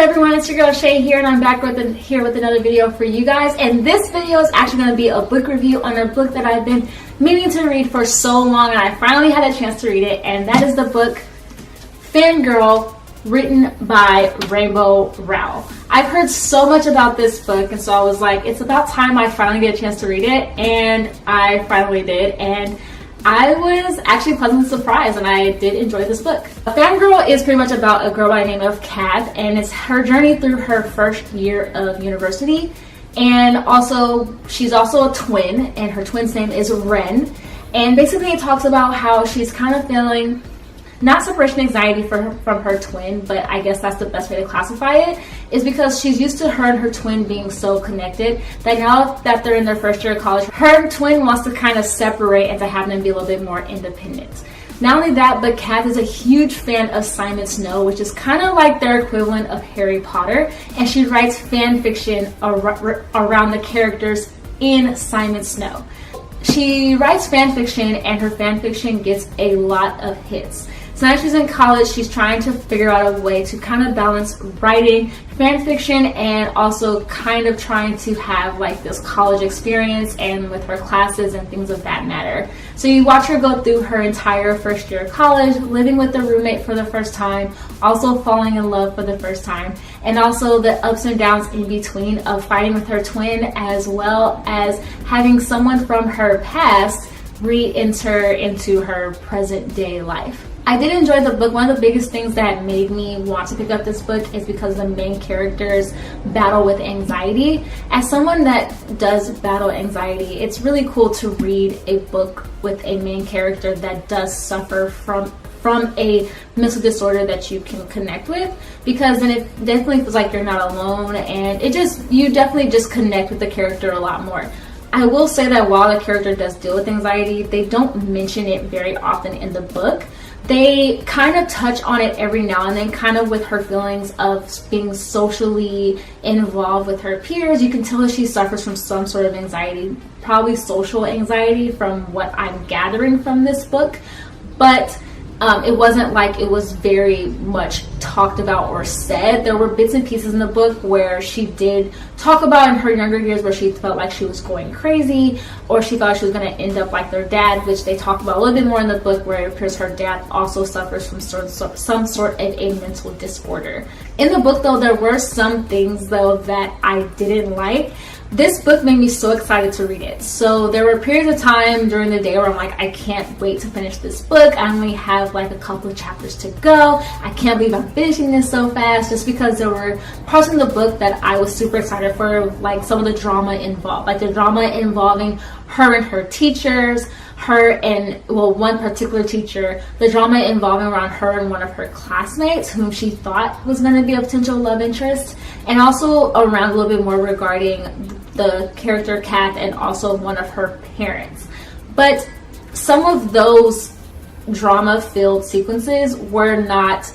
everyone, it's your girl Shay here, and I'm back with another video for you guys. And this video is actually going to be a book review on a book that I've been meaning to read for so long, and I finally had a chance to read it, and that is the book Fangirl, written by Rainbow Rowell. I've heard so much about this book, and so I was like, it's about time I finally get a chance to read it, and I finally did, and I was actually pleasantly surprised, and I did enjoy this book. Fangirl is pretty much about a girl by the name of Kath, and it's her journey through her first year of university. And also, she's also a twin, and her twin's name is Ren. And basically it talks about how she's kind of feeling not separation anxiety from her twin, but I guess that's the best way to classify it, is because she's used to her and her twin being so connected that now that they're in their first year of college, her twin wants to kind of separate and to have them be a little bit more independent. Not only that, but Kath is a huge fan of Simon Snow, which is kind of like their equivalent of Harry Potter, and she writes fan fiction around the characters in Simon Snow. She writes fan fiction, and her fan fiction gets a lot of hits. So now she's in college, she's trying to figure out a way to kind of balance writing fan fiction and also kind of trying to have like this college experience and with her classes and things of that matter. So you watch her go through her entire first year of college, living with a roommate for the first time, also falling in love for the first time, and also the ups and downs in between of fighting with her twin, as well as having someone from her past re-enter into her present day life. I did enjoy the book. One of the biggest things that made me want to pick up this book is because the main characters battle with anxiety. As someone that does battle anxiety, it's really cool to read a book with a main character that does suffer from a mental disorder that you can connect with, because then it definitely feels like you're not alone, and you definitely just connect with the character a lot more. I will say that while the character does deal with anxiety, they don't mention it very often in the book. They kind of touch on it every now and then, kind of with her feelings of being socially involved with her peers. You can tell that she suffers from some sort of anxiety, probably social anxiety from what I'm gathering from this book. But it wasn't like it was very much talked about or said. There were bits and pieces in the book where she did talk about in her younger years where she felt like she was going crazy, or she thought she was going to end up like their dad, which they talk about a little bit more in the book, where it appears her dad also suffers from some sort of a mental disorder. In the book, though, there were some things, though, that I didn't like. This book made me so excited to read it. So there were periods of time during the day where I'm like, I can't wait to finish this book. I only have like a couple of chapters to go. I can't believe I'm finishing this so fast, just because there were parts in the book that I was super excited for, like some of the drama involved, like the drama involving her and her teachers, one particular teacher, the drama involving around her and one of her classmates whom she thought was going to be a potential love interest, and also around a little bit more regarding the character Kath and also one of her parents. But some of those drama-filled sequences were not,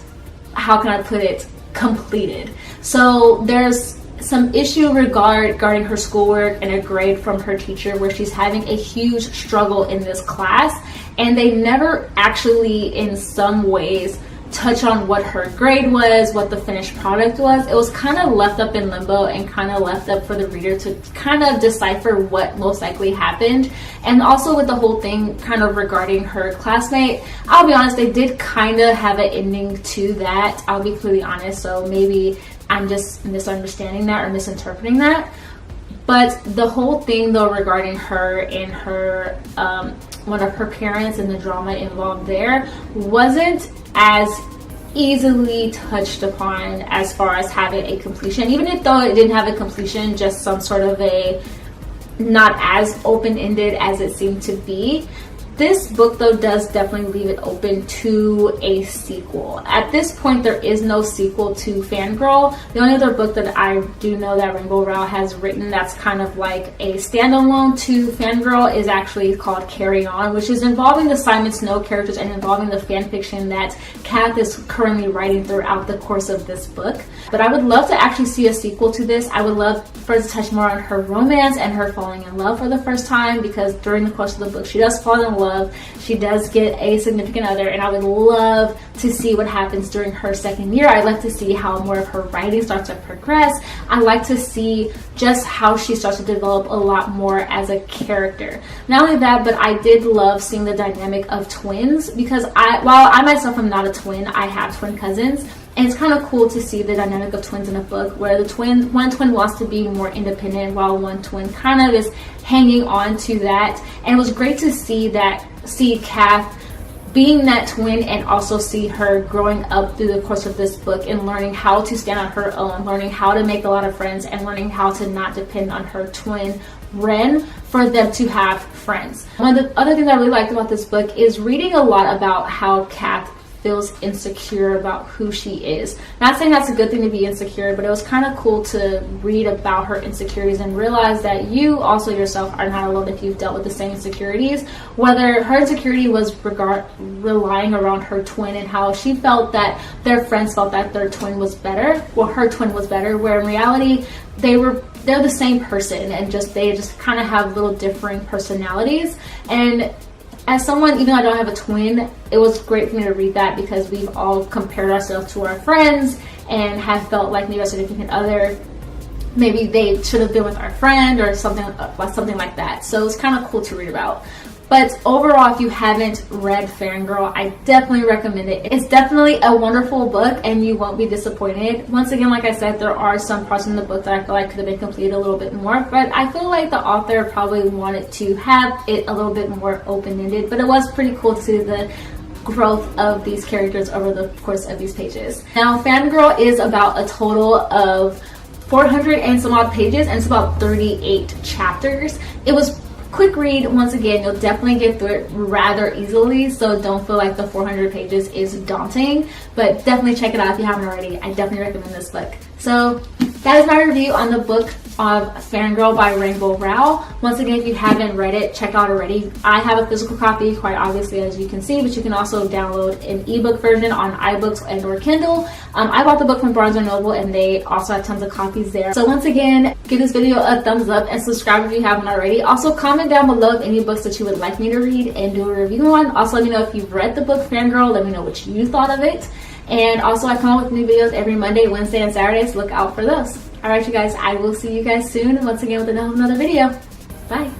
how can I put it, completed. So there's some issue regarding her schoolwork and a grade from her teacher where she's having a huge struggle in this class, and they never actually in some ways touch on what her grade was, what the finished product was. It was kind of left up in limbo and kind of left up for the reader to kind of decipher what most likely happened. And also with the whole thing kind of regarding her classmate, I'll be honest, they did kind of have an ending to that. I'll be completely honest, so maybe I'm just misunderstanding that or misinterpreting that. But the whole thing, though, regarding her and her one of her parents and the drama involved there wasn't as easily touched upon as far as having a completion. Even if though it didn't have a completion, just some sort of a not as open-ended as it seemed to be. This book, though, does definitely leave it open to a sequel. At this point, there is no sequel to Fangirl. The only other book that I do know that Rainbow Rowell has written that's kind of like a standalone to Fangirl is actually called Carry On, which is involving the Simon Snow characters and involving the fan fiction that Kath is currently writing throughout the course of this book. But I would love to actually see a sequel to this. I would love for it to touch more on her romance and her falling in love for the first time, because during the course of the book, she does fall in love love. She does get a significant other, and I would love to see what happens during her second year. I'd like to see how more of her writing starts to progress. I'd like to see just how she starts to develop a lot more as a character. Not only that, but I did love seeing the dynamic of twins, because while I myself am not a twin, I have twin cousins. And it's kind of cool to see the dynamic of twins in a book where one twin wants to be more independent while one twin kind of is hanging on to that. And it was great to see Kath being that twin, and also see her growing up through the course of this book and learning how to stand on her own, learning how to make a lot of friends, and learning how to not depend on her twin Ren for them to have friends. One of the other things I really liked about this book is reading a lot about how Kath feels insecure about who she is. Not saying that's a good thing to be insecure, but it was kind of cool to read about her insecurities and realize that you also yourself are not alone if you've dealt with the same insecurities. Whether her insecurity was relying around her twin, and how she felt that their friends felt that their twin was better, well, her twin was better, where in reality they're the same person, and they just kind of have little differing personalities. And as someone, even though I don't have a twin, it was great for me to read that, because we've all compared ourselves to our friends and have felt like maybe our significant other, maybe they should have been with our friend or something like that. So it's kind of cool to read about. But overall, if you haven't read Fangirl, I definitely recommend it. It's definitely a wonderful book, and you won't be disappointed. Once again, like I said, there are some parts in the book that I feel like could have been completed a little bit more, but I feel like the author probably wanted to have it a little bit more open-ended. But it was pretty cool to see the growth of these characters over the course of these pages. Now, Fangirl is about a total of 400 and some odd pages, and it's about 38 chapters. It was quick read. Once again, you'll definitely get through it rather easily, so don't feel like the 400 pages is daunting, but definitely check it out if you haven't already. I definitely recommend this book. So that is my review on the book of Fangirl by Rainbow Rowell. Once again, if you haven't read it, check out already. I have a physical copy, quite obviously, as you can see, but you can also download an ebook version on iBooks and or Kindle. I bought the book from Barnes & Noble, and they also have tons of copies there. So once again, give this video a thumbs up and subscribe if you haven't already. Also, comment down below of any books that you would like me to read and do a review on. Also, let me know if you've read the book Fangirl. Let me know what you thought of it. And also, I come out with new videos every Monday, Wednesday, and Saturday, so look out for those. Alright, you guys, I will see you guys soon once again with another video. Bye.